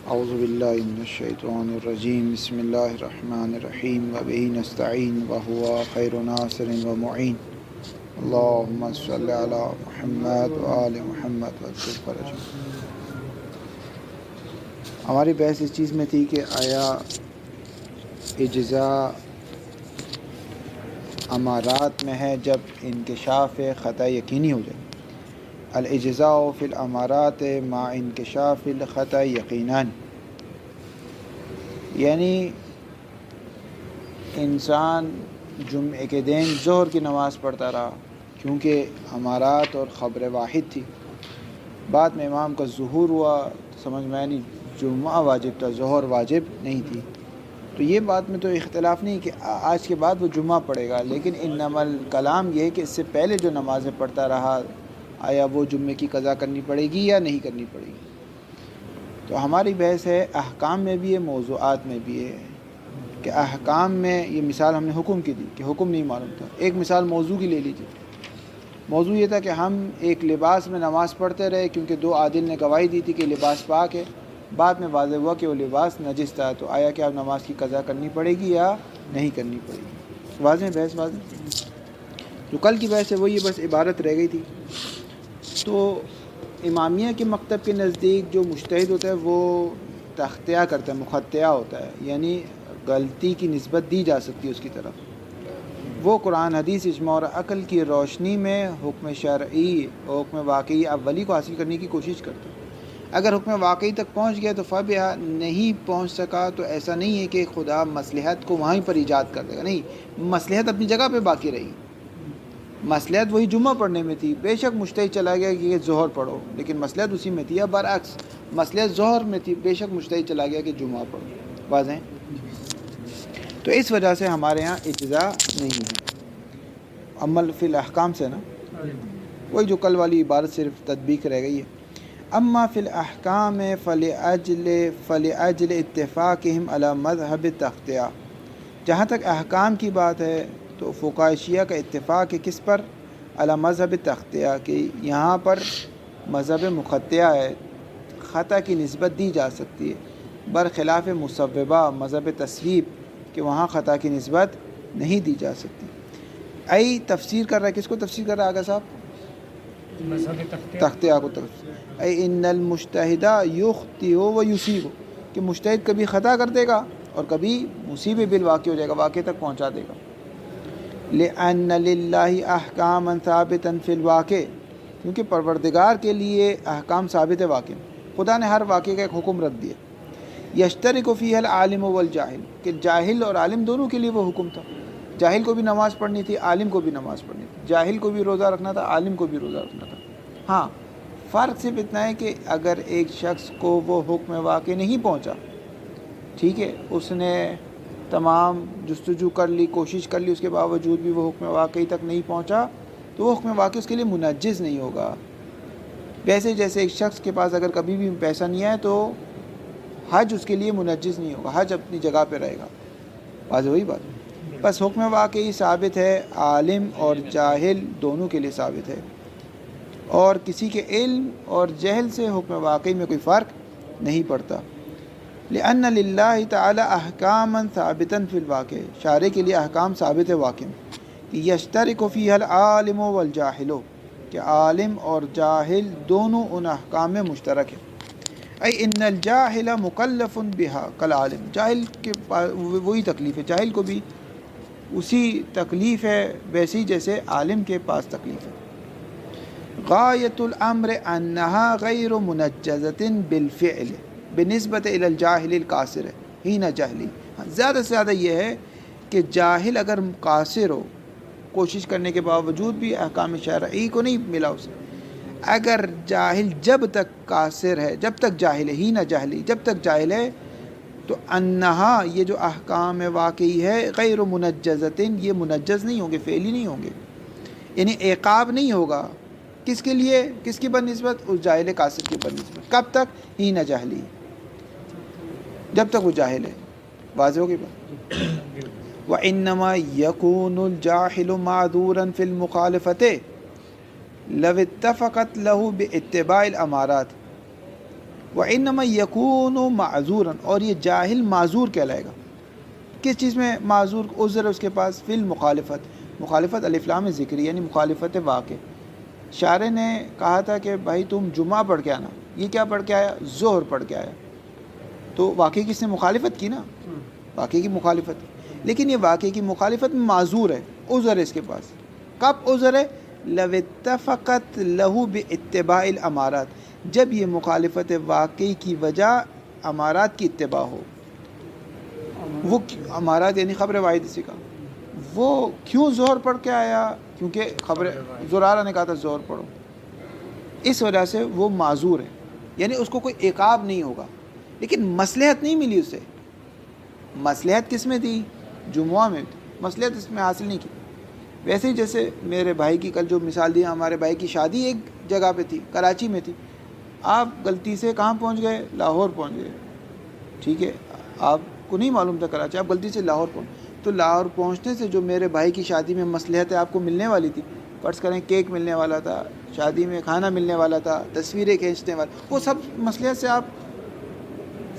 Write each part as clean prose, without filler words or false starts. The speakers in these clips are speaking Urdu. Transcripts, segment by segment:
اعوذ باللہ من الشیطان الرجیم بسم اللہ الرحمن الرحیم وبہ نستعین وہو خیر ناصر ومعین اللہم صلی علی محمد وآل محمد وعجل فرجہ۔ ہماری بحث اس چیز میں تھی کہ آیا اجزا امارات میں ہے جب انکشاف خطا یقینی ہو جائے۔ الاجزاء فی الامارات مع انکشاف الخطا یقیناً، یعنی انسان جمعے کے دن ظہر کی نماز پڑھتا رہا کیونکہ امارات اور خبر واحد تھی، بعد میں امام کا ظہور ہوا تو سمجھ میں نہیں جمعہ واجب تھا، ظہر واجب نہیں تھی، تو یہ بات میں تو اختلاف نہیں کہ آج کے بعد وہ جمعہ پڑھے گا، لیکن انما الکلام یہ ہے کہ اس سے پہلے جو نمازیں پڑھتا رہا آیا وہ جمعے کی قضا کرنی پڑے گی یا نہیں کرنی پڑے گی۔ تو ہماری بحث ہے احکام میں بھی ہے، موضوعات میں بھی ہے کہ احکام میں یہ مثال ہم نے حکم کی دی کہ حکم نہیں معلوم تھا۔ ایک مثال موضوع کی لے لیجیے۔ موضوع یہ تھا کہ ہم ایک لباس میں نماز پڑھتے رہے کیونکہ دو عادل نے گواہی دی تھی کہ لباس پاک ہے، بعد میں واضح ہوا کہ وہ لباس نجس تھا، تو آیا کہ اب نماز کی قضا کرنی پڑے گی یا نہیں کرنی پڑے گی؟ واضح بحث واضح؟ جو کل کی بحث ہے وہی بس عبارت رہ گئی تھی۔ تو امامیہ کے مکتب کے نزدیک جو مجتہد ہوتا ہے وہ تختیہ کرتا ہے، مخطیہ ہوتا ہے، یعنی غلطی کی نسبت دی جا سکتی ہے اس کی طرف۔ وہ قرآن حدیث اجماع اور عقل کی روشنی میں حکم شرعی اور حکم واقعی اولی کو حاصل کرنے کی کوشش کرتا ہے۔ اگر حکم واقعی تک پہنچ گیا تو فبہا، نہیں پہنچ سکا تو ایسا نہیں ہے کہ خدا مصلحت کو وہیں پر ایجاد کر دے گا، نہیں، مصلحت اپنی جگہ پہ باقی رہی۔ مصلحت وہی جمعہ پڑھنے میں تھی، بے شک مجتہد چلا گیا کہ یہ ظہر پڑھو، لیکن مصلحت اسی میں تھی، یا برعکس مصلحت ظہر میں تھی، بے شک مجتہد چلا گیا کہ جمعہ پڑھو۔ واضح ہے؟ تو اس وجہ سے ہمارے ہاں اجزا نہیں ہے۔ عمل فی الاحکام سے نا، وہی جو کل والی عبارت صرف تطبیق رہ گئی ہے۔ اما فی الاحکام فلأجل اتفاقہم علی مذہب التختیہ، جہاں تک احکام کی بات ہے تو فقہاء شیعہ کا اتفاق ہے کس پر؟ علی مذہب تختیہ، کہ یہاں پر مذہب مخطیہ ہے، خطا کی نسبت دی جا سکتی ہے، برخلاف مصوبہ مذہب تصویب کہ وہاں خطا کی نسبت نہیں دی جا سکتی۔ ای تفسیر کر رہا ہے، کس کو تفسیر کر رہا ہے آگا صاحب؟ مذہب تختیہ کو تفسیر۔ ای ان المجتہد یخطئ و یصیب، کہ مجتہد کبھی خطا کر دے گا اور کبھی مصیب بالواقع ہو جائے گا، واقع تک پہنچا دے گا۔ لأن للہ احکاما ثابتا فی الواقع، کیونکہ پروردگار کے لیے احکام ثابت ہے واقع میں، خدا نے ہر واقعے کا ایک حکم رکھ دیا۔ یشترک فیہ العالم والجاہل، کہ جاہل اور عالم دونوں کے لیے وہ حکم تھا، جاہل کو بھی نماز پڑھنی تھی، عالم کو بھی نماز پڑھنی تھی، جاہل کو بھی روزہ رکھنا تھا، عالم کو بھی روزہ رکھنا تھا۔ ہاں، فرق صرف اتنا ہے کہ اگر ایک شخص کو وہ حکم واقع نہیں پہنچا، ٹھیک ہے، اس نے تمام جستجو کر لی، کوشش کر لی، اس کے باوجود بھی وہ حکم واقعی تک نہیں پہنچا تو وہ حکم واقعی اس کے لیے منجز نہیں ہوگا۔ ویسے جیسے ایک شخص کے پاس اگر کبھی بھی پیسہ نہیں آئے تو حج اس کے لیے منجز نہیں ہوگا، حج اپنی جگہ پہ رہے گا۔ واضح وہی بات، بس حکم واقعی ثابت ہے، عالم اور جاہل دونوں کے لیے ثابت ہے، اور کسی کے علم اور جہل سے حکم واقعی میں کوئی فرق نہیں پڑتا۔ لأن للہ تعالی احکاما ثابتا فی الواقع، شارع کے لیے احکام ثابت ہے واقع میں، کہ یشترک فیہ العالم والجاہل، کہ عالم اور جاہل دونوں ان احکام میں مشترک ہے۔ ای ان الجاہل مکلف بہا کالعالم، جاہل کے پاس وہی تکلیف ہے، جاہل کو بھی اسی تکلیف ہے ویسی جیسے عالم کے پاس تکلیف ہے۔ غایت الامر انہا غیر منجزۃ بالفعل بنسبت الی الجاہل القاصر حین جہلی، زیادہ سے زیادہ یہ ہے کہ جاہل اگر قاصر ہو، کوشش کرنے کے باوجود بھی احکام شرعی کو نہیں ملا اسے، اگر جاہل جب تک قاصر ہے، جب تک جاہل ہے، حین جہلی، جب تک جاہل ہے، تو انہا یہ جو احکام واقعی ہے غیر منجزۃ، یہ منجز نہیں ہوں گے، فعلی نہیں ہوں گے، یعنی عقاب نہیں ہوگا، کس کے لیے، کس کی بنسبت؟ اس جاہل قاصر کی بنسبت، کب تک؟ حین جہلی، جب تک وہ جاہل ہے۔ واضح ہوگی بات؟ وَإِنَّمَا يَكُونُ الْجَاهِلُ مَعْذُورًا فِي الْمُخَالَفَةِ لَوِ اتَّفَقَتْ لَهُ بِاتِّبَاعِ الْأَمَارَاتِ وَإِنَّمَا يَكُونُ مَعْذُورًا، اور یہ جاہل معذور کہلائے گا. کس چیز میں معذور؟ عذر ہے اس کے پاس فی المخالفت. مخالفت الف لام ذکری یعنی مخالفت واقع. شاعر نے کہا تھا کہ بھائی تم جمعہ پڑھ کے آنا، یہ کیا پڑھ کے آیا؟ ظہر پڑھ کے آیا. تو واقعی کس نے مخالفت کی نا، واقعی کی مخالفت. لیکن یہ واقعی کی مخالفت میں معذور ہے، عذر ہے اس کے پاس. کب عذر ہے؟ لو اتفقت لہو باتباع الامارات، جب یہ مخالفت واقعی کی وجہ امارات کی اتباع ہو. وہ امارات یعنی خبر واحد اسی کا. وہ کیوں ظہر پڑھ کے آیا؟ کیونکہ خبر زرارہ نے کہا تھا ظہر پڑھو، اس وجہ سے وہ معذور ہے، یعنی اس کو کوئی عقاب نہیں ہوگا. لیکن مصلحت نہیں ملی اسے. مصلحت کس میں تھی؟ جمعہ میں تھی. مصلحت اس میں حاصل نہیں کی. ویسے ہی جیسے میرے بھائی کی کل جو مثال دی، ہمارے بھائی کی شادی ایک جگہ پہ تھی، کراچی میں تھی. آپ غلطی سے کہاں پہنچ گئے؟ لاہور پہنچ گئے. ٹھیک ہے، آپ کو نہیں معلوم تھا کراچی، آپ غلطی سے لاہور پہنچ. تو لاہور پہنچنے سے جو میرے بھائی کی شادی میں مصلحت آپ کو ملنے والی تھی، فرض کریں کیک ملنے والا تھا، شادی میں کھانا ملنے والا تھا، تصویریں کھینچنے والا، وہ سب مصلحت سے آپ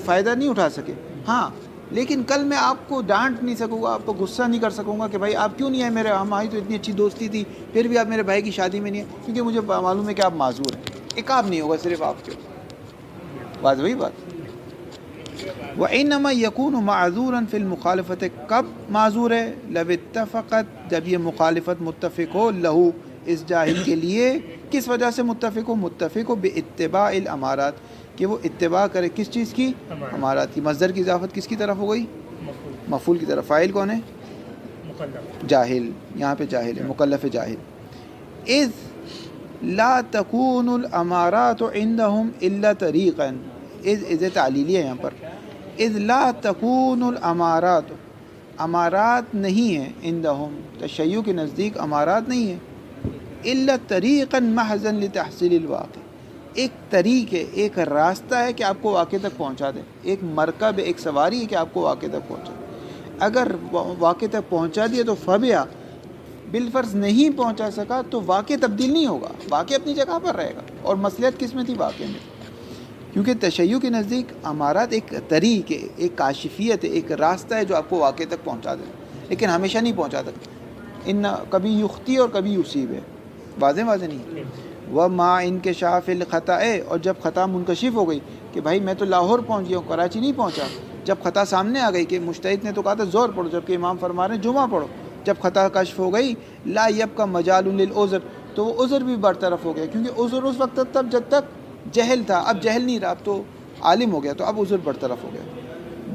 فائدہ نہیں اٹھا سکے. ہاں لیکن کل میں آپ کو ڈانٹ نہیں سکوں گا، آپ کو غصہ نہیں کر سکوں گا کہ بھائی آپ کیوں نہیں آئے میرے، ہماری تو اتنی اچھی دوستی تھی پھر بھی آپ میرے بھائی کی شادی میں نہیں ہیں، کیونکہ مجھے معلوم ہے کہ آپ معذور ہیں. عقاب نہیں ہوگا صرف آپ کے. بات وہی بات. وَإِنَّمَا يَكُونُ مَعْذُورًا فِي الْمُخَالَفَةِ، کب معذور ہے؟ لو اتفقت، جب یہ مخالفت متفق ہو، لہو اس جاہل کے لیے. کس وجہ سے متفق ہو؟ متفق ہو باتباع الامارات، کہ وہ اتباع کرے کس چیز کی؟ امارات کی. مصدر کی اضافت کس کی طرف ہو گئی؟ مفعول کی طرف. فاعل کون ہے؟ جاہل. یہاں پہ جاہل ہے، مکلف جاہل. اذ لا تکون الامارات عندهم الا طریقا، اذ تعلیلی ہے یہاں پر. اذ لا تکون الامارات، امارات نہیں ہیں، عندهم تشیع کے نزدیک امارات نہیں ہیں، الا طریقا محضا لتحصیل الواقع، ایک طریق ہے، ایک راستہ ہے کہ آپ کو واقع تک پہنچا دے. ایک مرکب، ایک سواری ہے کہ آپ کو واقع تک پہنچا دے. اگر واقع تک پہنچا دیا تو فبیا، بالفرض نہیں پہنچا سکا تو واقع تبدیل نہیں ہوگا، واقع اپنی جگہ پر رہے گا. اور مصلحت کس میں تھی؟ واقع میں. کیونکہ تشیع کے نزدیک امارات ایک طریق ہے، ایک کاشفیت ہے، ایک راستہ ہے جو آپ کو واقع تک پہنچا دے، لیکن ہمیشہ نہیں پہنچا سکتا. ان کبھی یختی اور کبھی یصیب ہے. واضح نہیں. وما انکشاف الخطا، اور جب خطا منکشف ہو گئی کہ بھائی میں تو لاہور پہنچ گیا ہوں، کراچی نہیں پہنچا. جب خطا سامنے آ گئی کہ مجتہد نے تو کہا تھا ظہر پڑھو، جبکہ امام فرما رہے ہیں جمعہ پڑھو. جب خطا کشف ہو گئی، لا یبقى مجال للعذر، تو وہ عذر بھی برطرف ہو گیا. کیونکہ عذر اس وقت تب جب تک جہل تھا، اب جہل نہیں رہا، اب تو عالم ہو گیا، تو اب عذر برطرف ہو گیا.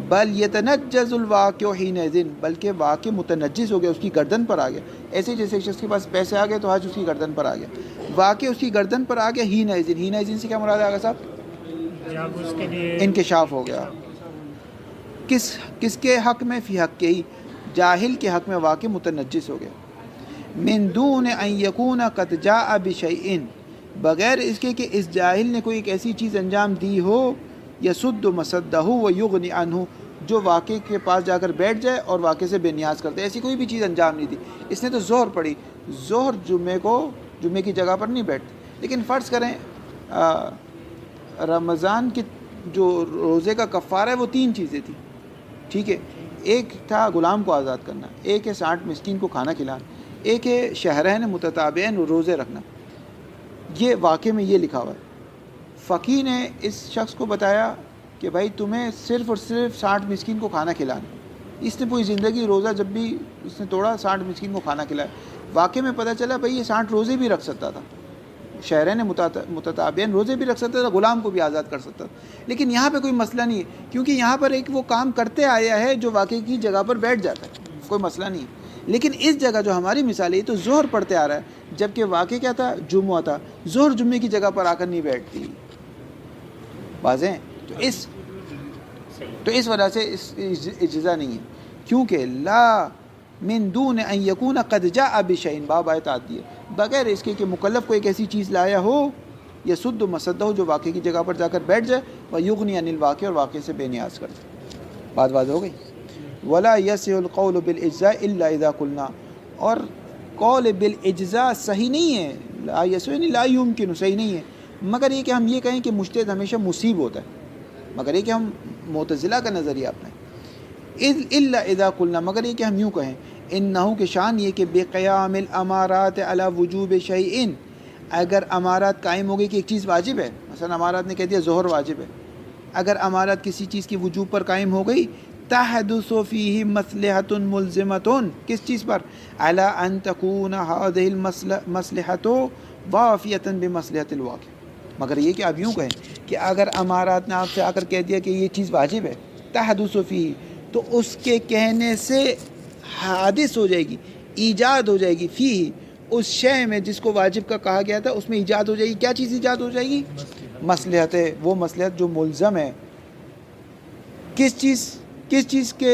بل یتنجز الواقع حینئذ، بلکہ واقع متنجس ہو گیا، اس کی گردن پر آ گیا. ایسے جیسے شخص کے پاس پیسے آ گئے تو حج اس کی گردن پر آ گیا، واقع اس کی گردن پر آ گیا. حینئذ سے کیا مراد ہے آگا صاحب؟ انکشاف ہو گیا. کس کے حق میں؟ فی حق کے ہی، جاہل کے حق میں واقع متنجس ہو گیا. من دون ان یکون قد جاء بشیء، بغیر اس کے کہ اس جاہل نے کوئی ایک ایسی چیز انجام دی ہو، یسد مسدہ ویغنی عنہ، جو واقع کے پاس جا کر بیٹھ جائے اور واقع سے بے نیاز کرتے. ایسی کوئی بھی چیز انجام نہیں دی. اس نے تو ظہر پڑھی، ظہر جمعے کی جگہ پر نہیں بیٹھتے. لیکن فرض کریں رمضان کے جو روزے کا کفارہ ہے وہ 3 چیزیں تھیں. ٹھیک ہے، ایک تھا غلام کو آزاد کرنا، ایک ہے 60 مسکین کو کھانا کھلانا، ایک ہے شہرین متتابعین روزے رکھنا. یہ واقع میں یہ لکھا ہوا ہے. فقیر نے اس شخص کو بتایا کہ بھائی تمہیں صرف اور صرف 60 مسکین کو کھانا کھلانا. اس نے پوری زندگی روزہ جب بھی اس نے توڑا 60 مسکین کو کھانا کھلایا. واقع میں پتہ چلا بھئی یہ 60 روزے بھی رکھ سکتا تھا، شہرین متتابعین روزے بھی رکھ سکتا تھا، غلام کو بھی آزاد کر سکتا تھا. لیکن یہاں پہ کوئی مسئلہ نہیں ہے، کیونکہ یہاں پر ایک وہ کام کرتے آیا ہے جو واقع کی جگہ پر بیٹھ جاتا ہے، کوئی مسئلہ نہیں ہے. لیکن اس جگہ جو ہماری مثال ہے یہ تو ظہر پڑھتے آ رہا ہے، جبکہ واقع کیا تھا؟ جمعہ تھا. ظہر جمعے کی جگہ پر آ کر نہیں بیٹھتی. واضح؟ تو اس وجہ سے اس اجزا نہیں ہے، کیونکہ لا من دون ان یکون قد جاء بشیء، باب آیت آتی ہے بغیر اس کے کہ مکلف کو ایک ایسی چیز لایا ہو، یسد مسدہ، جو واقع کی جگہ پر جا کر بیٹھ جائے، ویغنی عن الواقع، اور واقع سے بے نیاز کر دے. بات واضح ہو گئی. ولا یصح القول بالاجزاء الا اذا قلنا، اور قول بالاجزاء صحیح نہیں ہے، لا یصح لا یمکن، صحیح نہیں ہے، مگر یہ کہ ہم یہ کہیں کہ مجتہد ہمیشہ مصیب ہوتا ہے، مگر یہ کہ ہم معتزلہ کا نظریہ اپنائیں، الا اذا قلنا، مگر یہ کہ ہم یوں کہیں انہو کہ شان یہ کہ بقیام الامارات علی وجوب شیء، اگر امارات قائم ہو گئی کہ ایک چیز واجب ہے، مثلا امارات نے کہہ دیا ظہر واجب ہے، اگر امارات کسی چیز کی وجوب پر قائم ہو گئی، تحدث فیہ مصلحۃ ملزمۃ، کس چیز پر؟ علی ان تکون هذه المصلحۃ وافیۃ بمصلحۃ الواقع، مگر یہ کہ آپ یوں کہیں کہ اگر امارات نے آپ سے آ کر کہہ دیا کہ یہ چیز واجب ہے، تحدث فیہ، تو اس کے کہنے سے حادث ہو جائے گی، ایجاد ہو جائے گی، فیہ اس شے میں جس کو واجب کا کہا گیا تھا اس میں ایجاد ہو جائے گی، کیا چیز ایجاد ہو جائے گی؟ مصلحت ہے، وہ مصلحت جو ملزم ہے، کس چیز کے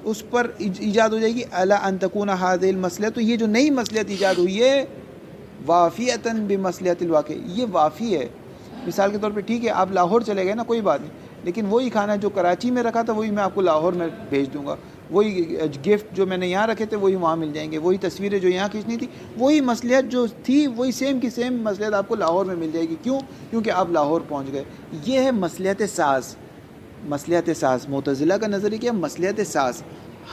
اس پر ایجاد ہو جائے گی؟ الا ان تکون هذه المصلحۃ، تو یہ جو نئی مصلحت ایجاد ہوئی ہے، وافیۃ بمصلحۃ الواقع، یہ وافی ہے۔ مثال کے طور پہ ٹھیک ہے آپ لاہور چلے گئے نا، کوئی بات نہیں، لیکن وہی کھانا جو کراچی میں رکھا تھا وہی میں آپ کو لاہور میں بھیج دوں گا، وہی گفٹ جو میں نے یہاں رکھے تھے وہی وہاں مل جائیں گے، وہی تصویریں جو یہاں کھینچنی تھی، وہی مصلحت جو تھی وہی سیم کی سیم مصلحت آپ کو لاہور میں مل جائے گی۔ کیوں؟ کیونکہ آپ لاہور پہنچ گئے۔ یہ ہے مصلحت ساز، مصلحت ساز۔ معتزلہ کا نظریہ کیا؟ مصلحت ساز۔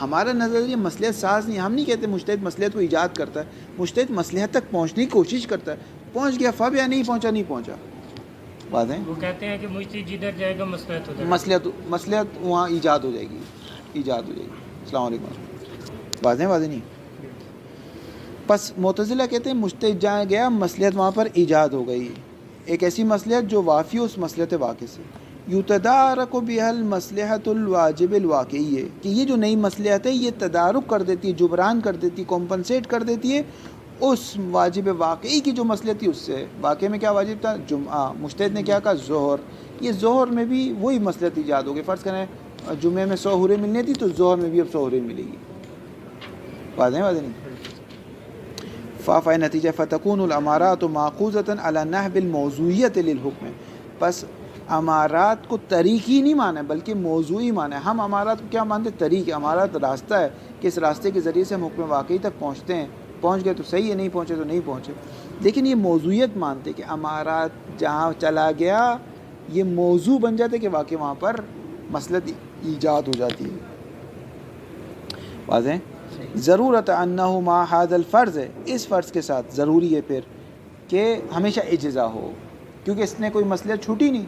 ہمارا نظریہ مصلحت ساز نہیں، ہم نہیں کہتے مجتہد مصلحت کو ایجاد کرتا ہے، مجتہد مصلحت تک پہنچنے کی کوشش کرتا ہے، پہنچ گیا فب، یا نہیں پہنچا نہیں پہنچا، بات ہے۔ وہ کہتے ہیں کہ مجتہد جدھر جائے گا مصلحت ہو جائے گی، مصلحت وہاں ایجاد ہو جائے گی، ایجاد ہو جائے گی۔ السلام علیکم، واضح نہیں۔ پس معتزلہ کہتے ہیں مجتہد جہاں گیا مصلحت وہاں پر ایجاد ہو گئی، ایک ایسی مصلحت جو وافی اس مصلحت واقع سے، یتدارک بها المصلحت الواجب الواقعی ہے، کہ یہ جو نئی مصلحت ہے یہ تدارک کر دیتی ہے، جبران کر دیتی ہے، کمپنسیٹ کر دیتی ہے اس واجب واقعی کی جو مصلحت تھی اس سے۔ واقع میں کیا واجب تھا؟ جمعہ، مجتہد نے کیا کہا؟ ظہر، یہ ظہر میں بھی وہی مصلحت ایجاد ہو گئی۔ فرض کریں جمعے میں 100 حوریں ملنی تھی تو ظہر میں بھی اب 100 حوریں ملے گی، واضح نہیں؟ فائن نتیجہ فتکون الامارات معقوذۃ علی نحو الموضوعیت للحکم، پس امارات کو طریقی نہیں مانا بلکہ موضوعی مانا ہے۔ ہم امارات کو کیا مانتے؟ طریق، امارات راستہ ہے کہ اس راستے کے ذریعے سے ہم حکم واقعی تک پہنچتے ہیں، پہنچ گئے تو صحیح ہے، نہیں پہنچے تو نہیں پہنچے۔ لیکن یہ موضوعیت مانتے کہ امارات جہاں چلا گیا یہ موضوع بن جاتے کہ واقعی وہاں پر مصلحت ایجاد ہو جاتی ہے، واضح؟ ضرورت انہ ما ھذا الفرض ہے، اس فرض کے ساتھ ضروری ہے پھر کہ ہمیشہ اجزا ہو، کیونکہ اس نے کوئی مصلحت چھوٹی نہیں،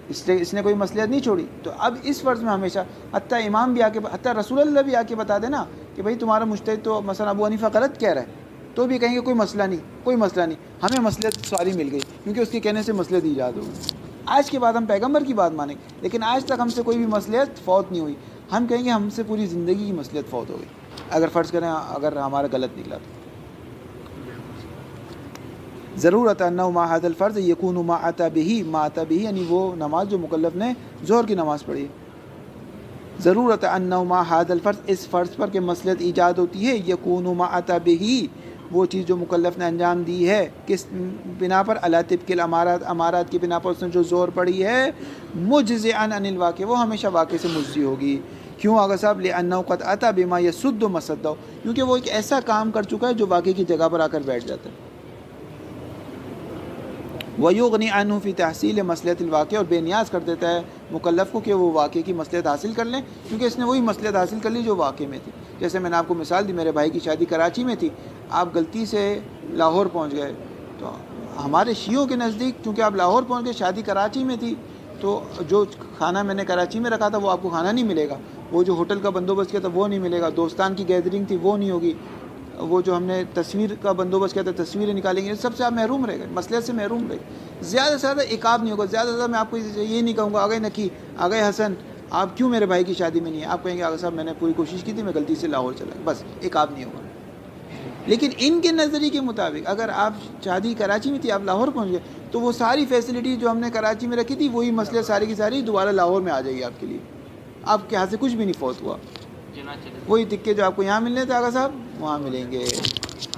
اس نے کوئی مصلحت نہیں چھوڑی، تو اب اس فرض میں ہمیشہ، حتیٰ امام بھی آ کے، حتیٰ رسول اللہ بھی آ کے بتا دینا کہ بھائی تمہارا مجتہد تو مثلا ابو حنیفہ غلط کہہ رہا ہے، تو بھی کہیں گے کوئی مسئلہ نہیں، کوئی مسئلہ نہیں، ہمیں مصلحت ساری مل گئی، کیونکہ اس کے کہنے سے مصلحت ایجاد ہو گئی۔ آج کے بعد ہم پیغمبر کی بات مانیں گے، لیکن آج تک ہم سے کوئی بھی مصلحت فوت نہیں ہوئی، ہم کہیں گے ہم سے پوری زندگی کی مصلحت فوت ہو گئی، اگر فرض کریں اگر ہمارا غلط نکلا تو۔ ضرورت انہ ما ھذا الفرض یکون ما اتی بہ، ما اتی بہ یعنی وہ نماز جو مکلف نے ظہر کی نماز پڑھی ہے۔ ضرورت انہ ما ھذا الفرض، اس فرض پر کہ مصلحت ایجاد ہوتی ہے، یکون ما اتی بہ وہ چیز جو مکلف نے انجام دی ہے، کس بنا پر؟ علی طبق الامارات، امارات کی بنا پر اس نے جو ظہر پڑھی ہے، مجزئا عن الواقع، وہ ہمیشہ واقع سے مجزی ہوگی۔ کیوں آگا صاحب؟ لأنہ قد اتی بما یسد مسدہ، کیونکہ وہ ایک ایسا کام کر چکا ہے جو واقع کی جگہ پر آ کر بیٹھ جاتا ہے۔ وَيُغْنِي عَنْهُ فِي تَحْصِيلِ مصلحت الواقع، اور بے نیاز کر دیتا ہے مکلف کو کہ وہ واقع کی مصلحت حاصل کر لیں، کیونکہ اس نے وہی مصلحت حاصل کر لی جو واقع میں تھی۔ جیسے میں نے آپ کو مثال دی، میرے بھائی کی شادی کراچی میں تھی، آپ غلطی سے لاہور پہنچ گئے، تو ہمارے شیعوں کے نزدیک چونکہ آپ لاہور پہنچ گئے، شادی کراچی میں تھی، تو جو کھانا میں نے کراچی میں رکھا تھا وہ آپ کو کھانا نہیں ملے گا، وہ جو ہوٹل کا بندوبست کیا تھا وہ نہیں ملے گا، دوستان کی گیدرنگ تھی وہ نہیں ہوگی، وہ جو ہم نے تصویر کا بندوبست کیا تھا تصویریں نکالیں گے، سب سے آپ محروم رہے گا، مصلحت سے محروم رہے گا۔ زیادہ سے زیادہ عقاب نہیں ہوگا، زیادہ سے زیادہ میں آپ کو یہ نہیں کہوں گا آگے نکی آگے حسن آپ کیوں میرے بھائی کی شادی میں نہیں ہے، آپ کہیں گے آگے صاحب میں نے پوری کوشش کی تھی، میں غلطی سے لاہور چلا گیا، بس عقاب نہیں ہوگا۔ لیکن ان کے نظریے کے مطابق اگر آپ شادی کراچی میں تھی، آپ لاہور پہنچ گئے، تو وہ ساری فیسلٹی جو ہم نے کراچی میں رکھی تھی وہی مصلحت ساری کی ساری دوبارہ لاہور میں آ جائے گی آپ کے لیے، آپ کے ہاتھ سے کچھ بھی نہیں فوت ہوا، وہی تکے جو آپ کو یہاں ملنے تھے آگا صاحب وہاں ملیں گے۔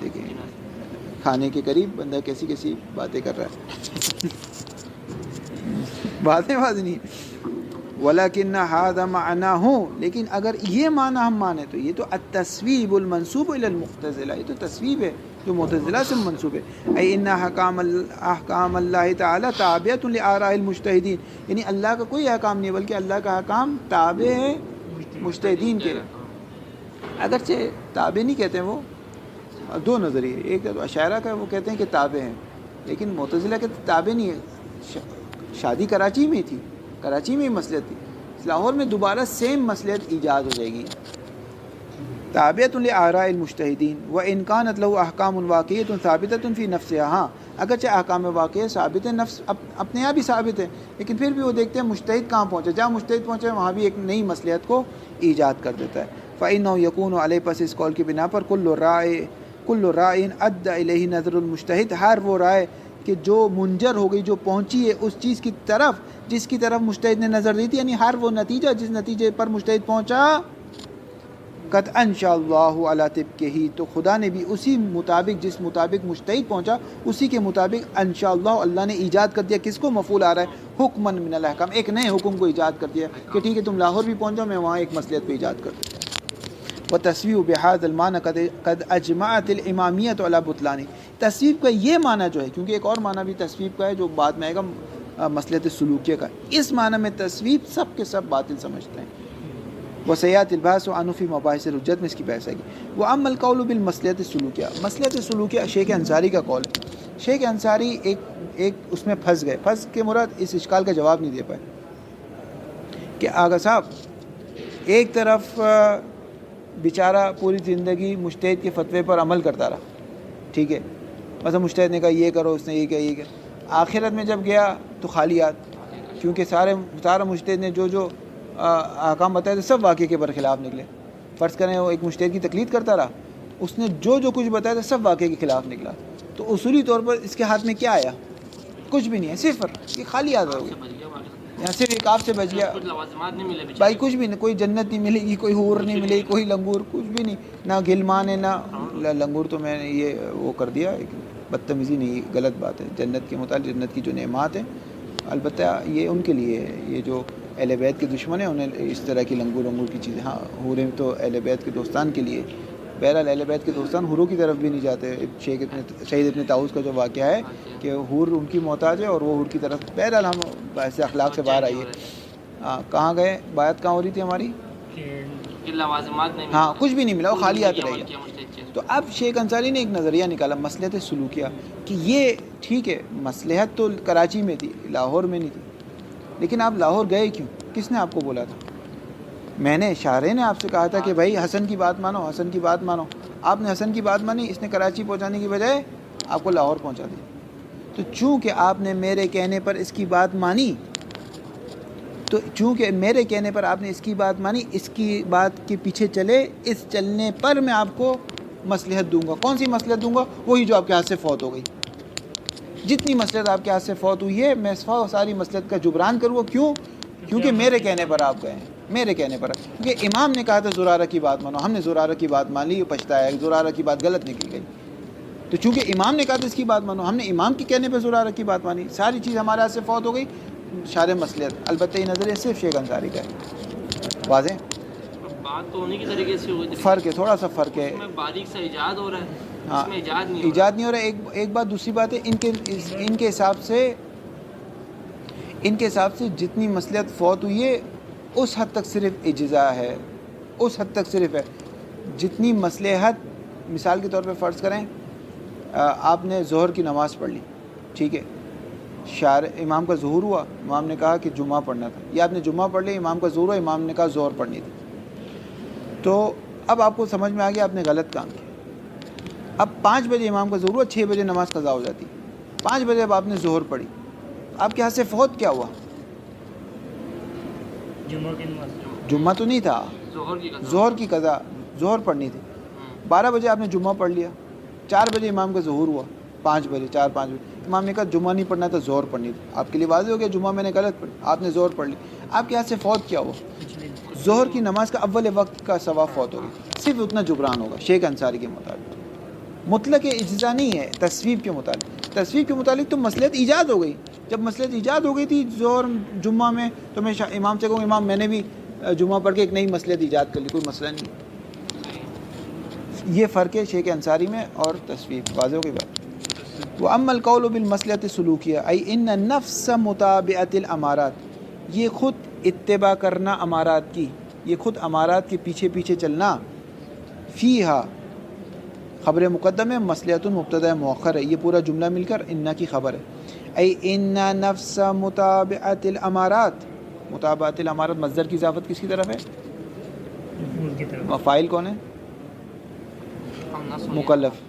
دیکھیں کھانے کے قریب بندہ کیسی کیسی باتیں کر رہا ہے، باتیں نہیں۔ ولیکن ھذا معناہ، لیکن اگر یہ معنی ہم مانیں تو یہ تو التسویب المنسوب الی المعتزلہ، یہ تو تسویب ہے جو معتزلہ سے منسوب ہے. اے ان احکام اللہ تعالی تابعۃ لآراء المجتہدین، یعنی اللہ کا کوئی احکام نہیں ہے بلکہ اللہ کا احکام تابع ہے مجتہدین کے. اگرچہ تابع نہیں کہتے ہیں، وہ دو نظریے، ایک اشاعرہ کا وہ کہتے ہیں کہ تابع ہیں، لیکن معتزلہ کے تابع نہیں ہے. شادی کراچی میں تھی، کراچی میں ہی مصلحت تھی، لاہور میں دوبارہ سیم مصلحت ایجاد ہو جائے گی. تابعۃ لآراء المجتہدین وان کانت له احکام واقعیۃ ثابتۃ فی نفسها. ہاں اگرچہ احکام واقعہ ثابت ہے، نفس اپنے آپ ہی ثابت ہے، لیکن پھر بھی وہ دیکھتے ہیں مجتہد کہاں پہنچے، جہاں مجتہد پہنچے وہاں بھی ایک نئی مصلحت کو ایجاد کر دیتا ہے. فإنه يكون علیہ، پس اس قول کی بنا پر کل رائے ادى الیہ نظر المجتہد، ہر وہ رائے کہ جو منجر ہو گئی، جو پہنچی ہے اس چیز کی طرف جس کی طرف مجتہد نے نظر دی تھی، یعنی ہر وہ نتیجہ جس نتیجے پر مجتہد پہنچا، قد انشاء اللہ علی طبقہ، تو خدا نے بھی اسی مطابق جس مطابق مجتہد پہنچا اسی کے مطابق انشاء اللہ اللہ نے ایجاد کر دیا. کس کو؟ مفعول آ رہا ہے حکمن من الاحکام، ایک نئے حکم کو ایجاد کر دیا کہ ٹھیک ہے تم لاہور بھی پہنچو، میں وہاں ایک مصلحت پہ ایجاد کر دیتا. وتصویب بہذا المعنی قد اجمعت الامامیۃ علی بطلان. تصویب کا یہ معنی جو ہے، کیونکہ ایک اور معنی بھی تصویب کا ہے جو بعد میں آئے گا مصلحت سلوکیہ کا، اس معنی میں تصویب سب کے سب باطل سمجھتے ہیں. وسیات الباس و انفی مباحث رجت میں اس کی بحث آئے گی. وہ ام القول بالمصلحت السلوکیہ، مصلحت سلوکیہ شیخ انصاری کا قول. شیخ انصاری ایک اس میں پھنس گئے. پھنس کے مراد اس اشکال کا جواب نہیں دے پائے کہ آغا صاحب ایک طرف بیچارہ پوری زندگی مجتہد کے فتوے پر عمل کرتا رہا، ٹھیک ہے، مثلا مجتہد نے کہا یہ کرو، اس نے یہ کہا یہ کہا، آخرت میں جب گیا تو خالی ہاتھ، کیونکہ سارا مجتہد نے جو احکام بتائے تھے سب واقعے کے برخلاف نکلے. فرض کریں وہ ایک مجتہد کی تقلید کرتا رہا، اس نے جو کچھ بتایا تھا سب واقعے کے خلاف نکلا، تو اصولی طور پر اس کے ہاتھ میں کیا آیا؟ کچھ بھی نہیں ہے، صفر، یہ خالی ہاتھ ہو گیا. یہاں صرف ایک آپ سے بچ گیا بھائی، کچھ بھی نہیں، کوئی جنت نہیں ملے گی، کوئی حور نہیں ملے گی، کوئی لنگور، کچھ بھی نہیں، نہ غلمان ہے، نہ لنگور. تو میں نے یہ وہ کر دیا، ایک بدتمیزی نہیں، غلط بات ہے. جنت کے متعلق جنت کی جو نعمات ہیں البتہ یہ ان کے لیے ہے، یہ جو اہل بیت کے دشمن ہیں انہیں اس طرح کی لنگور کی چیزیں. ہاں حوریں تو اہل بیت کے دوستان کے لیے. بہرحال اہل بیت کے دوستان حوروں کی طرف بھی نہیں جاتے. شہید ابن طاؤس کا جو واقعہ ہے کہ حور ان کی محتاج ہے اور وہ حور کی طرف. بہرحال ہم ایسے اخلاق سے باہر آئیے. کہاں گئے؟ بات کہاں ہو رہی تھی ہماری؟ ہاں کچھ بھی نہیں ملا، وہ خالی ہاتھ رہ گیا. تو اب شیخ انصاری نے ایک نظریہ نکالا مصلحت سلوکیہ کہ یہ ٹھیک ہے مصلحت تو کراچی میں تھی، لاہور میں نہیں تھی، لیکن آپ لاہور گئے کیوں؟ کس نے آپ کو بولا تھا؟ میں نے، شارع نے آپ سے کہا تھا کہ بھائی حسن کی بات مانو، حسن کی بات مانو. آپ نے حسن کی بات مانی، اس نے کراچی پہنچانے کی بجائے آپ کو لاہور پہنچا دیا. تو چونکہ آپ نے میرے کہنے پر اس کی بات مانی، تو چونکہ میرے کہنے پر آپ نے اس کی بات مانی، اس کی بات کے پیچھے چلے، اس چلنے پر میں آپ کو مصلحت دوں گا. کون سی مصلحت دوں گا؟ وہی جو آپ کے ہاتھ سے فوت ہو گئی. جتنی مصلحت آپ کے ہاتھ سے فوت ہوئی ہے میں ساری مصلحت کا جبران کروں گا. کیوں؟ کیونکہ میرے کہنے پر آپ گئے ہیں، میرے کہنے پر. کیونکہ امام نے کہا تھا زرارہ کی بات مانو، ہم نے زرارہ کی بات مان لی، پچھتایا ہے، زرارہ کی بات غلط نکل گئی. تو چونکہ امام نے کہا تھا اس کی بات مانو، ہم نے امام کے کہنے پہ زرارہ کی بات مانی، ساری چیز ہمارے ہاتھ سے فوت ہو گئی. شارع مصلحت. البتہ یہ نظریہ صرف شیخ انصاری کا ہے. واضح بات تو انہی کی طریقے سے ہوئی تھی، فرق ہے، تھوڑا سا فرق ہے. اس میں باریک سا ایجاد ہو رہا ہے، ہاں اس میں ایجاد نہیں ہو رہا. ایک بات. دوسری بات ہے ان کے حساب سے جتنی مصلحت فوت ہوئی ہے اس حد تک صرف اجزاء ہے، اس حد تک صرف ہے. جتنی مصلحت، مثال کے طور پہ فرض کریں آپ نے ظہر کی نماز پڑھ لی، ٹھیک ہے، امام کا ظہور ہوا، امام نے کہا کہ جمعہ پڑھنا تھا، یا آپ نے جمعہ پڑھ لی، امام کا ظہور ہوا، امام نے کہا ظہر پڑھنی تھی. تو اب آپ کو سمجھ میں آ گیا آپ نے غلط کام کیا. اب 5 بجے امام کا ظہور ہوا، 6 بجے نماز قضا ہو جاتی. 5 بجے اب آپ نے ظہر پڑھی، آپ کے ہاتھ سے فوت کیا ہوا؟ جمعہ کی نماز، جمعہ تو نہیں تھا، ظہر کی قضا، ظہر پڑھنی تھی. 12 بجے آپ نے جمعہ پڑھ لیا، 4 بجے امام کا ظہور ہوا، 5 بجے 4-5 بجے امام نے کہا جمعہ نہیں پڑھنا تھا، ظہر پڑھنی تھی. آپ کے لیے واضح ہو گیا جمعہ میں نے غلط پڑھی، آپ نے ظہر پڑھ لی. آپ کے ہاتھ سے فوت کیا ہوا؟ ظہر کی نماز کا اول وقت کا ثواب فوت ہوگی. صرف اتنا جبران ہوگا شیخ انصاری کے مطابق. مطلق اجزا نہیں ہے تصویب کے مطابق. تصویب کے مطابق تو مصلحت ایجاد ہو گئی. جب مصلحت ایجاد ہو گئی تھی ظہر جمعہ میں، تو میں امام سے کہوں امام میں نے بھی جمعہ پڑھ کے ایک نئی مصلحت ایجاد کر لی، کوئی مسئلہ نہیں. یہ فرق ہے شیخ انصاری میں اور تصویب. واضح ہو گئی بات. وَأَمَّا الْقَوْلُ بِالْمَصْلَحَةِ السُّلُوكِيَّةِ أَيْ إِنَّ نَفْسَ مُتَابِعَةِ الْأَمَارَاتِ، یہ خود اتباع کرنا امارات کی، یہ خود امارات کے پیچھے پیچھے چلنا. فیہا خبر مقدم ہے، مصلحۃ مبتدا مؤخر ہے، یہ پورا جملہ مل کر ان کی خبر ہے. ای ان نفس متابعۃ الامارات، متابعۃ الامارات مصدر کی اضافت کس کی طرف ہے؟ مفعول کی طرف. فاعل کون ہے؟ مکلف.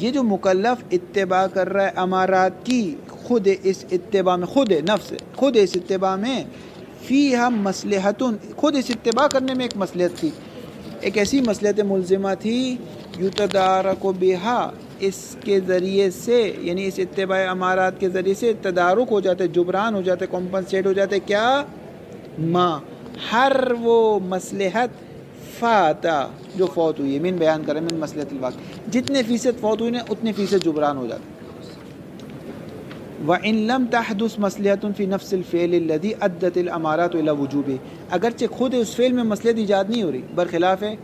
یہ جو مکلف اتباع کر رہا ہے امارات کی، خود اس اتباع میں، خود نفس خود اس اتباع میں فیہا مصلحۃ، خود اس اتباع کرنے میں ایک مصلحت تھی، ایک ایسی مصلحت ملزمہ تھی یتدارک بہا، اس کے ذریعے سے، یعنی اس اتباع امارات کے ذریعے سے تدارک ہو جاتے، جبران ہو جاتے، کمپنسیٹ ہو جاتے. کیا؟ ما، ہر وہ مصلحت فاتا جو فوت ہوئی ہے، من بیان کریں من مصلحت الواقع، جتنے فیصد فوت ہوئی ہیں اتنے فیصد جبران ہو جاتے. وَإِن لَمْ تَحْدُثْ مَصْلِحَةٌ فِي نَفْسِ الْفِعْلِ الَّذِي أَدَّتِ الْأَمَارَاتُ إِلَى وُجُوبِهِ، اگرچہ خود اس فعل میں مصلحت ایجاد نہیں ہو رہی، برخلاف ہے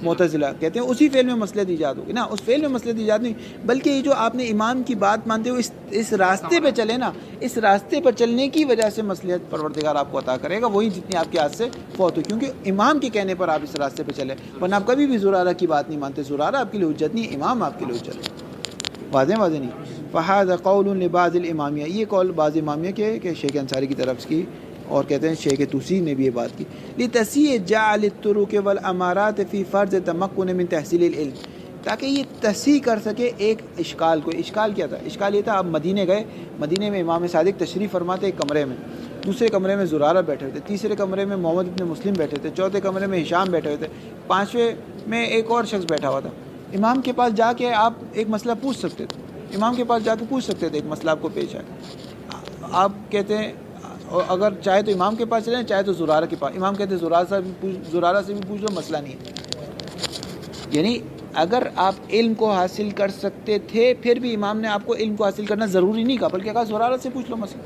معتزلہ کہتے ہیں اسی فعل میں مصلحت ایجاد ہوگی نا، اس فعل میں مصلحت ایجاد نہیں، بلکہ یہ جو آپ نے امام کی بات مانتے ہو اس راستے پہ چلے نا، اس راستے پر چلنے کی وجہ سے مصلحت پروردگار آپ کو عطا کرے گا، وہی جتنی آپ کے ہاتھ سے فوت ہو، کیونکہ امام کے کہنے پر آپ اس راستے پہ چلے، ورنہ آپ کبھی بھی زرارہ کی بات نہیں مانتے. زرارہ آپ کے لیے حجت نہیں، امام آپ کے لیے حجت ہے. واضح نہیں. فہذا قول لبعض الامامیہ، یہ قول بعض امامیہ کے کہ شیخ انصاری کی طرف کی، اور کہتے ہیں شیخ توسی نے بھی یہ بات کی. لتسیع جعل الطرق والامارات فی فرض تمکن من تحصیل العلم، تاکہ یہ تصحیح کر سکے ایک اشکال کو. اشکال کیا تھا؟ اشکال یہ تھا آپ مدینے گئے، مدینے میں امام صادق تشریف فرماتے ایک کمرے میں، دوسرے کمرے میں زرارہ بیٹھے ہوئے تھے، تیسرے کمرے میں محمد ابن مسلم بیٹھے تھے، چوتھے کمرے میں ہشام بیٹھے ہوئے تھے، پانچویں میں ایک اور شخص بیٹھا ہوا تھا. امام کے پاس جا کے آپ ایک مسئلہ پوچھ سکتے تھے، امام کے پاس جا کے پوچھ سکتے تھے، ایک مسئلہ آپ کو پیش آئے. آپ کہتے ہیں اگر چاہے تو امام کے پاس چلیں، چاہے تو زرارہ کے پاس. امام کہتے ہیں زرارہ سے بھی پوچھ لو، مسئلہ نہیں ہے. یعنی اگر آپ علم کو حاصل کر سکتے تھے، پھر بھی امام نے آپ کو علم کو حاصل کرنا ضروری نہیں کہا، بلکہ کہا زرارہ سے پوچھ لو مسئلہ.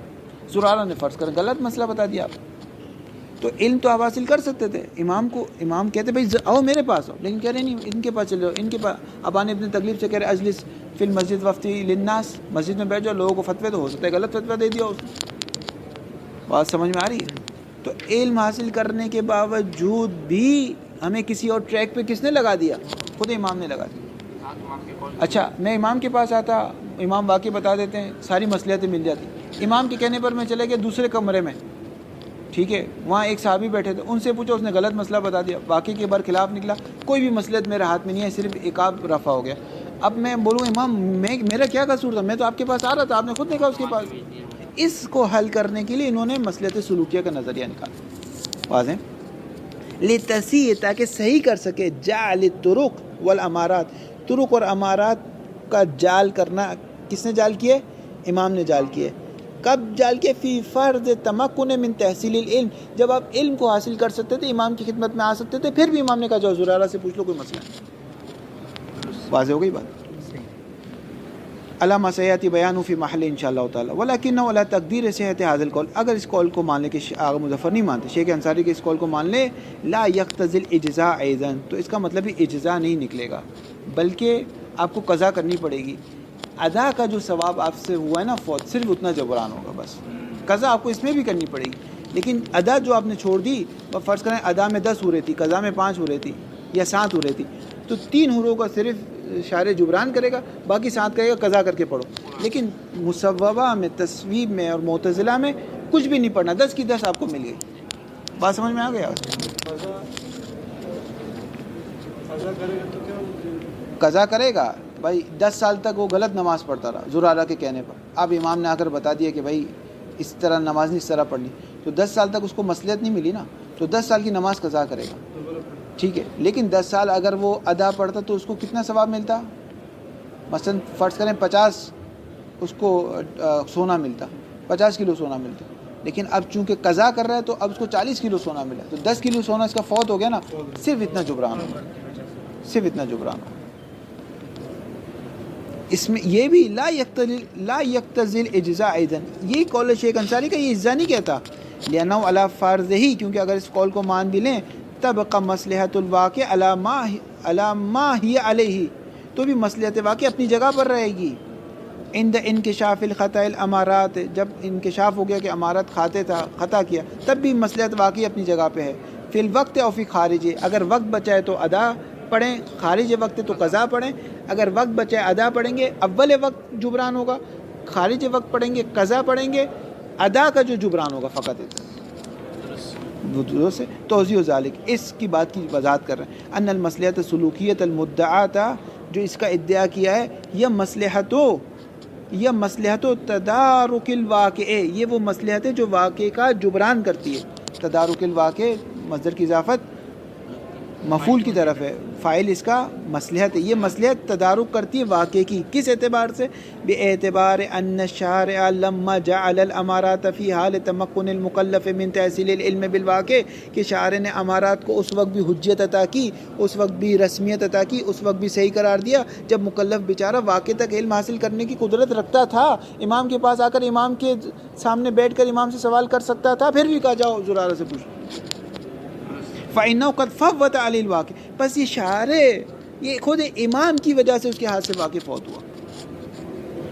زرارہ نے فرض کر غلط مسئلہ بتا دیا آپ تو علم تو آپ حاصل کر سکتے تھے. امام کہتے بھائی آؤ میرے پاس آؤ، لیکن کہہ رہے نہیں ان کے پاس چلے جاؤ، ان کے پاس. ابان ابن تکلیف سے کہہ رہے اجلس فی المسجد وفتی للناس، مسجد میں بیٹھ جاؤ، لوگوں کو فتوے تو ہو سکتا ہے غلط فتویٰ دے دیا اس نے. بات سمجھ میں آ رہی ہے؟ تو علم حاصل کرنے کے باوجود بھی ہمیں کسی اور ٹریک پہ کس نے لگا دیا؟ خود امام نے لگا دیا. اچھا میں امام کے پاس آتا، امام واقعی بتا دیتے ہیں، ساری مصلحتیں مل جاتی. امام کے کہنے پر میں چلے گیا دوسرے کمرے میں، ٹھیک ہے، وہاں ایک صحابی بیٹھے تھے، ان سے پوچھا، اس نے غلط مسئلہ بتا دیا، واقعی کے برخلاف نکلا، کوئی بھی مصلحت میرے ہاتھ میں نہیں ہے، صرف عقاب رفع ہو گیا. اب میں بولوں امام میرا کیا قصور تھا، میں تو آپ کے پاس آ رہا تھا، آپ نے خود نے کہا اس کے پاس. اس کو حل کرنے کے لیے انہوں نے مصلحت سلوکیہ کا نظریہ نکالا. واضح؟ لتسیع، تاکہ صحیح کر سکے، جعل الطرق والامارات، طرق اور امارات کا جال کرنا. کس نے جال کیے؟ امام نے جال کیے. کب جال کیے؟ فی فرض تمکن من تحصیل العلم، جب آپ علم کو حاصل کر سکتے تھے، امام کی خدمت میں آ سکتے تھے، پھر بھی امام نے کہا جاؤ زرارہ سے پوچھ لو، کوئی مسئلہ نہیں. واضح ہو گئی بات؟ علامہ سیاتی بیان فی محل انشاءاللہ تعالی. ولکنہ ولا تقدیر صحت هذا القول، اگر اس قول کو مان لے کہ آغا مظفر نہیں مانتے، شیخ انصاری کے اس قول کو مان لے، لا یقتضی الاجزاء ایضا، تو اس کا مطلب ہی اجزاء نہیں نکلے گا، بلکہ آپ کو قضا کرنی پڑے گی. ادا کا جو ثواب آپ سے ہوا ہے نا فوت، صرف اتنا جبران ہوگا بس. قضا آپ کو اس میں بھی کرنی پڑے گی، لیکن ادا جو آپ نے چھوڑ دی، وہ فرض کریں ادا میں 10 ہو رہی تھی، قضا میں 5 ہو رہی تھی یا 7 ہو رہی تھی، تو 3 حروف کا صرف شارع جبران کرے گا، باقی 7 کہے گا قضا کر کے پڑھو. لیکن مصوبہ میں، تصویب میں اور معتزلہ میں کچھ بھی نہیں پڑھنا، 10 کی 10 آپ کو مل گئی. بات سمجھ میں آ گیا؟ قضا کرے گا بھائی. 10 سال تک وہ غلط نماز پڑھتا رہا زرارہ کے کہنے پر، اب امام نے آ کر بتا دیا کہ بھائی اس طرح نماز نہیں اس طرح پڑھنی، تو 10 سال تک اس کو مصلحت نہیں ملی نا، تو 10 سال کی نماز قضا کرے گا، ٹھیک ہے. لیکن 10 سال اگر وہ ادا پڑھتا تو اس کو کتنا ثواب ملتا؟ مثلا فرض کریں 50 اس کو سونا ملتا، 50 کلو سونا ملتا. لیکن اب چونکہ قضا کر رہا ہے تو اب اس کو 40 کلو سونا ملا، تو 10 کلو سونا اس کا فوت ہو گیا نا، صرف اتنا جبران ہوگا، صرف اتنا جبران ہوگا. اس میں یہ بھی لا یقتضی الاجزاء ایضا، یہ قول شیخ انصاری کا یہ اجزاء نہیں کہتا، لأنه علی فرض ہی، کیونکہ اگر اس قول کو مان بھی لیں تبقى مصلحت الواقع علی ما ہی علیہ، تو بھی مصلحت واقع اپنی جگہ پر رہے گی. عند انکشاف الخطأ الامارات، جب انکشاف ہو گیا کہ امارات خطا کیا، تب بھی مصلحت واقعی اپنی جگہ پہ ہے. فی الوقت اور فی خارج، اگر وقت بچائے تو ادا پڑھیں، خارج وقت تو قضا پڑھیں. اگر وقت بچائے ادا پڑھیں گے، اول وقت جبران ہوگا، خارج وقت پڑھیں گے قضا پڑھیں گے، ادا کا جو جبران ہوگا فقط درست ہے. توضیح ذالک، اس کی بات کی وضاحت کر رہے ہیں. ان المصلحت سلوکیت المدعات، جو اس کا ادعا کیا ہے، یہ مصلحت و تدارک الواقع، یہ وہ مصلحت ہے جو واقع کا جبران کرتی ہے. تدارک الواقع مصدر کی اضافت مفعول کی طرف ہے، فاعل اس کا مصلحت ہے. یہ مصلحت تدارک کرتی ہے واقع کی. کس اعتبار سے؟ بے اعتبار ان الشارع لما جعل الامارات فی حال تمکن المکلف من تحصیل العلم بالواقع، کہ شارع نے امارات کو اس وقت بھی حجت عطا کی، اس وقت بھی رسمیت عطا کی، اس وقت بھی صحیح قرار دیا جب مکلف بیچارہ واقع تک علم حاصل کرنے کی قدرت رکھتا تھا. امام کے پاس آ کر امام کے سامنے بیٹھ کر امام سے سوال کر سکتا تھا، پھر بھی کہا جاؤ زرارہ سے پوچھو. فَإِنَّهُ قَدْ فَوَّتَ عَلَى الْوَاقِعِ، بس یہ شارع یہ خود امام کی وجہ سے اس کے ہاتھ سے واقع فوت ہوا.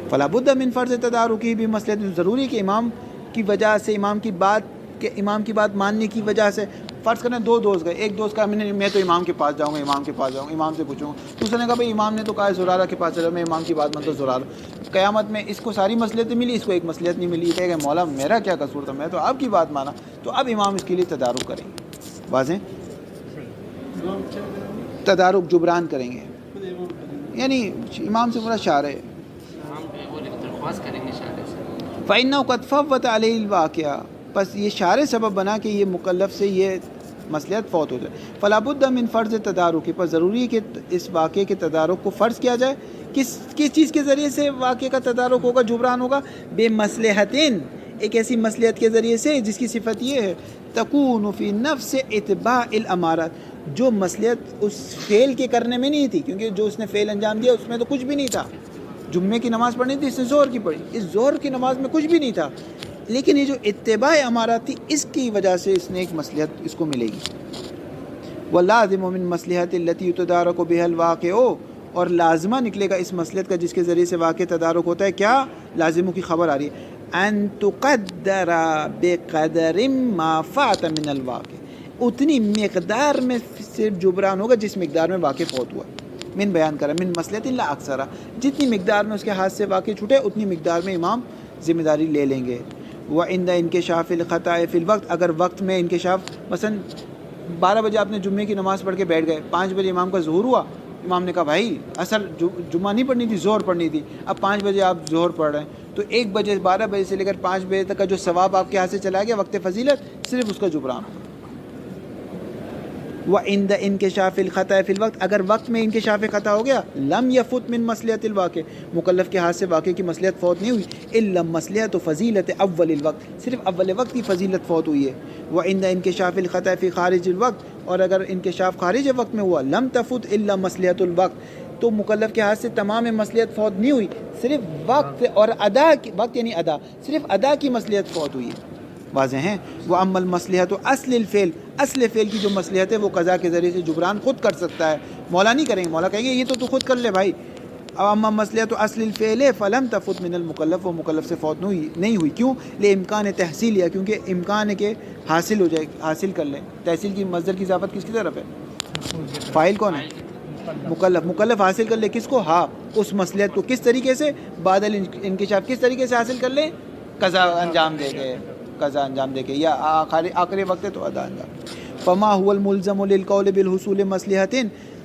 فَلَا بُدَّ مِنْ فَرْضِ تَدَارُكِهِ بِمَصْلَحَةٍ، ضروری کہ امام کی وجہ سے، امام کی بات ماننے کی وجہ سے، فرض کریں دو دوست گئے، ایک دوست کہا میں تو امام کے پاس جاؤں گا، امام سے پوچھوں گا. دوسرے نے کہا بھائی امام نے تو کہا زرارہ کے پاس چلو، میں امام کی بات مانتا ہوں زرارہ. قیامت میں اس کو ساری مصلحتیں ملی، اس کو ایک مصلحت نہیں ملی. کہے گا مولا میرا کیا قصور تھا، میں تو آپ کی بات مانا. تو اب امام اس کے لیے تدارک کریں گے. واضح؟ تدارک جبران کریں گے، یعنی امام سے مراد شارع ہے. درخواست کریں گے شارع سے. فَإِنَّهُ قَدْ فَوَّتَ عَلَيْهِ الْوَاقِعَ، بس یہ شارع سبب بنا کہ یہ مکلف سے یہ مصلحت فوت ہو جائے. فَلَا بُدَّ مِنْ فَرْضِ تَدَارُكِ، پر ضروری ہے کہ اس واقعے کے تدارک کو فرض کیا جائے. کس چیز کے ذریعے سے واقعے کا تدارک ہوگا، جبران ہوگا؟ بے مصلحتٍ، ایک ایسی مصلحت کے ذریعے سے جس کی صفت یہ ہے تکون فی نفس اتباع الامارات، جو مصلحت اس فعل کے کرنے میں نہیں تھی، کیونکہ جو اس نے فعل انجام دیا اس میں تو کچھ بھی نہیں تھا. جمعے کی نماز پڑھنی تھی، اس نے ظہر کی پڑھی، اس ظہر کی نماز میں کچھ بھی نہیں تھا، لیکن یہ جو اتباع امارات تھی اس کی وجہ سے اس نے ایک مصلحت اس کو ملے گی. واللازم من مصلحت التي يتدارك بها الواقع، اور لازمہ نکلے گا اس مصلحت کا جس کے ذریعے سے واقع تدارک ہوتا ہے. کیا؟ لازموں کی خبر آ رہی ہے. ان تقدر بقدر ما فات من الواقع، اتنی مقدار میں صرف جبران ہوگا جس مقدار میں واقع فوت ہوا. من بیان کرا من مصلحت لا اکثر، جتنی مقدار میں اس کے ہاتھ سے واقع چھوٹے اتنی مقدار میں امام ذمہ داری لے لیں گے. وعند انکشاف الخطا فی الوقت، اگر وقت میں انکشاف، مثلا 12 بجے آپ نے جمعے کی نماز پڑھ کے بیٹھ گئے، 5 بجے امام کا ظہور ہوا، امام نے کہا بھائی اصل جمعہ نہیں پڑھنی تھی، ظہر پڑھنی تھی. اب 5 بجے آپ ظہر پڑھ رہے ہیں، تو 1 بجے 12 بجے سے لے کر 5 بجے تک کا جو ثواب آپ کے ہاتھ سے چلا گیا وقت فضیلت، صرف اس کا جبران ہوگا. وعند انکشاف الخطا فی الوقت، اگر وقت میں انکشاف خطا ہو گیا، لم یفت من مصلحت الواقع، مکلف کے ہاتھ سے واقع کی مصلحت فوت نہیں ہوئی، الا مصلحت و فضیلت اول الوقت، صرف اول وقت کی فضیلت فوت ہوئی ہے. وعند انکشاف الخطا فی خارج الوقت، اور اگر انکشاف خارج وقت میں ہوا، لم تفت الا مصلحت الوقت، تو مکلف کے ہاتھ سے تمام مصلحت فوت نہیں ہوئی، صرف وقت اور ادا کی، وقت یعنی ادا، صرف ادا کی مصلحت فوت ہوئی ہے. واضح ہیں. وہ عمل مصلحت و اصل الفعل، اصل فعل کی جو مصلحت ہے وہ قضا کے ذریعے سے جبران خود کر سکتا ہے، مولا نہیں کریں گے. مولا کہیں گے یہ تو خود کر لے بھائی. اب اما مصلحت و اصل الفعل فلم تفت من المکلف، وہ مکلف سے فوت نہیں ہوئی. کیوں؟ لے امکان تحصیل، یا کیونکہ امکان ہے کہ حاصل ہو جائے، حاصل کر لیں. تحصیل کی مصدر کی اضافت کس کی طرف ہے؟ فاعل کون ہے؟ مکلف حاصل کر لے کس کو؟ ہاں، اس مصلحت کو. کس طریقے سے؟ بعد الانکشاف، کس طریقے سے حاصل کر لیں؟ قضا انجام دے کے، یا آخری وقت ہے تو ادا انجام. فما هو الملزم للقول بالحصول مصلحت،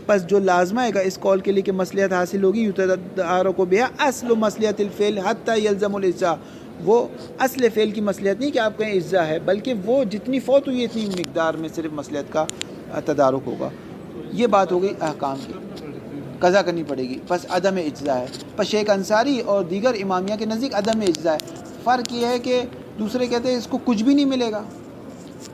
پس جو لازمہ ہے گا اس قول کے لیے کہ مصلحت حاصل ہوگی، یتدارک بها اصل مصلحت الفعل حتی یلزم الاجزاء، وہ اصل فعل کی مصلحت نہیں کہ آپ کہیں اجزاء ہے، بلکہ وہ جتنی فوت ہوئی اتنی مقدار میں صرف مصلحت کا تدارک ہوگا. یہ بات ہو گئی احکام کی، قضا کرنی پڑے گی. پس عدم اجزاء ہے. پس شیخ انصاری اور دیگر امامیہ کے نزدیک عدم اجزاء ہے. فرق یہ ہے کہ دوسرے کہتے ہیں اس کو کچھ بھی نہیں ملے گا.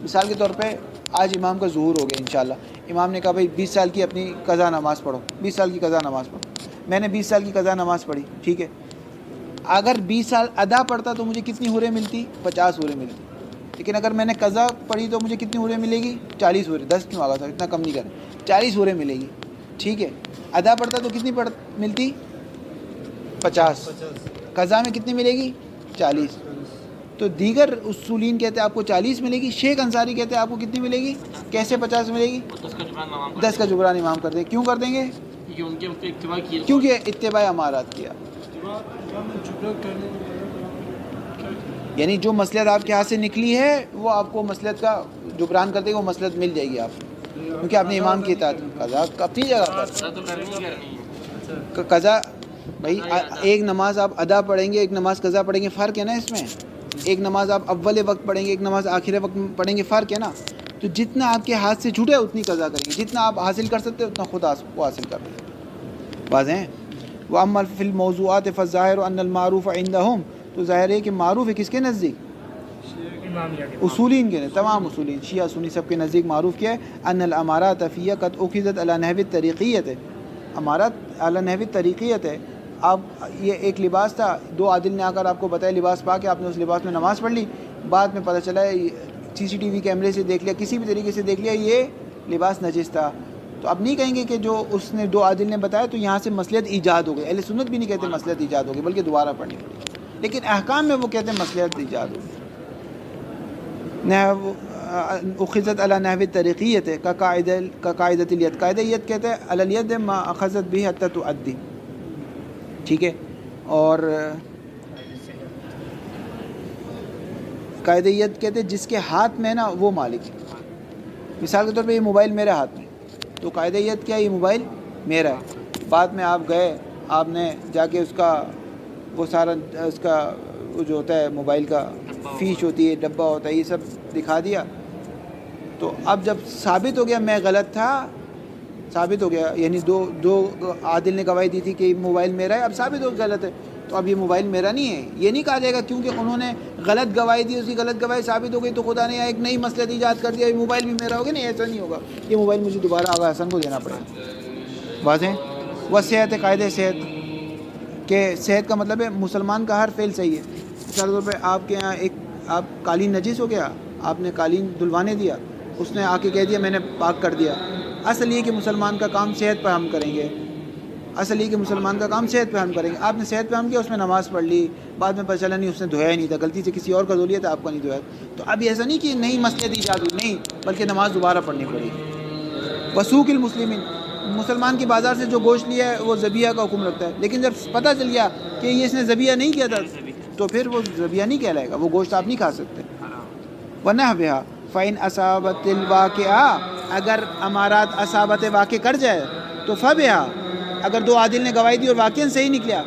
مثال کے طور پہ آج امام کا ظہور ہو گیا انشاءاللہ، امام نے کہا بھائی 20 سال کی اپنی قضا نماز پڑھو، 20 سال کی قضا نماز پڑھو. میں نے 20 سال کی قضا نماز پڑھی، ٹھیک ہے. اگر 20 سال ادا پڑھتا تو مجھے کتنی حوریں ملتی؟ 50 حوریں ملتی. لیکن اگر میں نے قضا پڑھی تو مجھے کتنی اورے ملے گی؟ 40 اورے. 10 کیوں آگا تھا، اتنا کم نہیں کریں، 40 اورے ملے گی. ٹھیک ہے. ادا پڑھتا تو کتنی ملتی؟ 50. قضا میں کتنی ملے گی؟ 40. تو دیگر اصولین کہتے ہیں آپ کو 40 ملے گی، شیخ انصاری کہتے ہیں آپ کو کتنی ملے گی؟ کیسے 50 ملے گی؟ 10 کا جبران امام کر دیں. کیوں کر دیں گے؟ کیونکہ اتباع امارات کیا. یعنی جو مصلحت آپ کے ہاتھ سے نکلی ہے وہ آپ کو مصلحت کا جبران کر دے گا، وہ مصلحت مل جائے گی آپ کو، کیونکہ آپ نے امام کی اطاعت کی. قضا اپنی جگہ پر قضا بھائی ایک نماز آپ ادا پڑھیں گے، ایک نماز قضا پڑھیں گے، فرق ہے نا اس میں. ایک نماز آپ اول وقت پڑھیں گے، ایک نماز آخر وقت پڑھیں گے، فرق ہے نا. تو جتنا آپ کے ہاتھ سے چھوٹے اتنی قضا کریں گے، جتنا آپ حاصل کر سکتے اتنا خود کو حاصل کر لیں. واضح ہیں. وَأَمَّا فِي الْمَوْضُوعَاتِ فَالظَّاهِرُ أَنَّ الْمَعْرُوفَ عِنْدَهُمْ، تو ظاہر ہے کہ معروف ہے کس کے نزدیک؟ اصولین کے، تمام اصولین شیعہ سنی سب کے نزدیک معروف کیا ہے؟ ان الامارات فیہ قد اخذت علی نحو الطریقیت، امارات علی نحو الطریقیت ہے. آپ یہ ایک لباس تھا، 2 عادل نے آ کر آپ کو بتایا لباس پا کے آپ نے اس لباس میں نماز پڑھ لی، بعد میں پتہ چلا CCTV کیمرے سے دیکھ لیا، کسی بھی طریقے سے دیکھ لیا یہ لباس نجس تھا. تو اب نہیں کہیں گے کہ جو اس نے 2 عادل نے بتایا تو یہاں سے مصلحت ایجاد ہو گئی. اہل سنت بھی نہیں کہتے مصلحت ایجاد ہو گئی، بلکہ دوبارہ پڑھنی پڑی. لیکن احکام میں وہ کہتے ہیں مصلحت ایجاد ہو گئی. نحو اخذت علی نحو الطریقیت کا قاعدۃ الید، قاعدہ ید کہتے ہیں علی الید ما اخذت به حتی تؤدی. ٹھیک ہے. اور قاعدہ ید کہتے ہیں جس کے ہاتھ میں نا وہ مالک ہے. مثال کے طور پہ یہ موبائل میرے ہاتھ میں، تو قاعدہ ید کیا، یہ موبائل میرا ہے. بعد میں آپ گئے، آپ نے جا کے اس کا وہ سارا اس کا وہ جو ہوتا ہے موبائل کا فیش ہوتی ہے، ڈبہ ہوتا ہے، یہ سب دکھا دیا. تو اب جب ثابت ہو گیا میں غلط تھا، ثابت ہو گیا، یعنی دو عادل نے گواہی دی تھی کہ موبائل میرا ہے، اب ثابت ہو غلط ہے، تو اب یہ موبائل میرا نہیں ہے. یہ نہیں کہا جائے گا کیونکہ انہوں نے غلط گواہی دی، اس کی غلط گواہی ثابت ہو گئی تو خدا نے ایک نئی مصلحت ایجاد کر دیا، یہ موبائل بھی میرا ہوگا. نہیں، ایسا نہیں ہوگا، یہ موبائل مجھے دوبارہ آغا حسن کو دینا پڑے گا. واضح. وہ صحت ہے، قاعدہ صحت کہ صحت کا مطلب ہے مسلمان کا ہر فعل صحیح ہے. مثال کے طور پہ آپ کے یہاں ایک آپ قالین نجس ہو گیا، آپ نے قالین دھلوانے دیا، اس نے آ کے کہہ دیا میں نے پاک کر دیا. اصل یہ کہ مسلمان کا کام صحت پہ ہم کریں گے، اصل یہ کہ مسلمان کا کام صحت پہ ہم کریں گے. آپ نے صحت پہ ہم کیا، اس میں نماز پڑھ لی، بعد میں پتہ چلا نہیں اس نے دھویا ہی نہیں تھا، غلطی سے کسی اور کا دھو لیا تھا، آپ کا نہیں دھویا. تو اب ایسا نہیں کہ نئی مصلحت ایجاد ہوئی، نہیں، بلکہ نماز دوبارہ پڑھنی پڑے گی. وسوق المسلمین، مسلمان کی بازار سے جو گوشت لیا ہے وہ ذبیحہ کا حکم رکھتا ہے. لیکن جب پتہ چل گیا کہ یہ اس نے ذبیحہ نہیں کیا تھا تو پھر وہ ذبیحہ نہیں کہلائے گا، وہ گوشت آپ نہیں کھا سکتے. وَنَحْوِهَا فَإِنْ أَصَابَتِ الْوَاقِعَةَ، اگر امارات اصابت واقع کر جائے تو فَبِهَا، اگر 2 عادل نے گواہی دی اور واقعاً صحیح نکلا،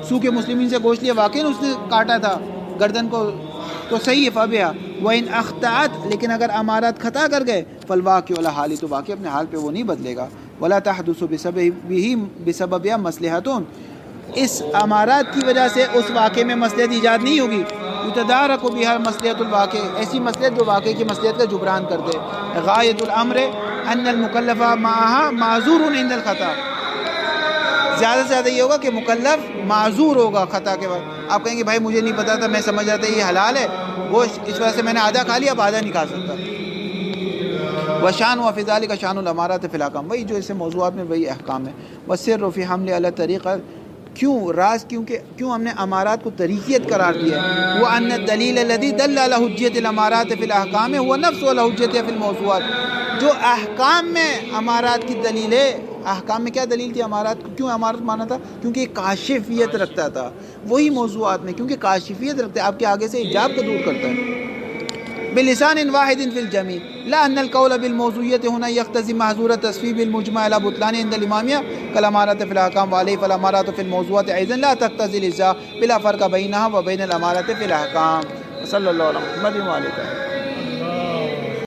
سوق مسلمین سے گوشت لیا، واقعاً اس نے کاٹا تھا گردن کو، تو صحیح ہے. فَبِهَا وَإِنْ أَخْطَأَتْ، لیکن اگر امارات خطا کر گئے، فَالْوَاقِعُ عَلَى حَالِهِ، تو واقع اپنے حال پہ وہ نہیں بدلے گا. وَلَا تَحْدُثُ بِسَبَبِهَا مَصْلِحَةٌ، اس امارات کی وجہ سے اس واقعے میں مصلحت ایجاد نہیں ہوگی. یتدارک بها مصلحت الواقع، ایسی مصلحت جو واقعے کی مصلحت کا جبران کر دے. غایت الامر ان المکلف معها معذور عند الخطا، زیادہ سے زیادہ یہ ہوگا کہ مکلف معذور ہوگا خطا کے وقت. آپ کہیں گے بھائی مجھے نہیں پتا تھا، میں سمجھ رہا تھا یہ حلال ہے گوشت، اس وجہ سے میں نے آدھا کھا لیا، اب آدھا نہیں کھا سکتا. وشان و فضال کا شان الامارات فی الاحکام، وہی جو اس سے موضوعات میں وہی احکام ہے. وسر فی حمل علی طریقہ، کیوں راز، کیوں ہم نے امارات کو طریقیت قرار دیا ہے. وہ ان الدلیل الذی دل علی حجیت الامارات فی الاحکام هو نفس علی حجیت فی الموضوعات، جو احکام میں امارات کی دلیل ہے، احکام میں کیا دلیل تھی امارات کو، کیوں امارات مانا تھا، کیونکہ یہ کاشفیت رکھتا تھا. وہی موضوعات میں کیونکہ کاشفیت رکھتا ہے، آپ کے آگے سے حجاب کو دور کرتا ہے. بلسان واحد فی الجمیع لا ان القول بالموضوعیت هنا یقتضی محظور تصویب المجمع علی بطلان عند الامامیہ کالامارات فی الاحکام وعلیہ فالامارات فی الموضوعات ایضا لا تقتضی الاجزاء بلا فرق بینها و بین الامارات فی الاحکام. صلی اللہ علیہ وسلم.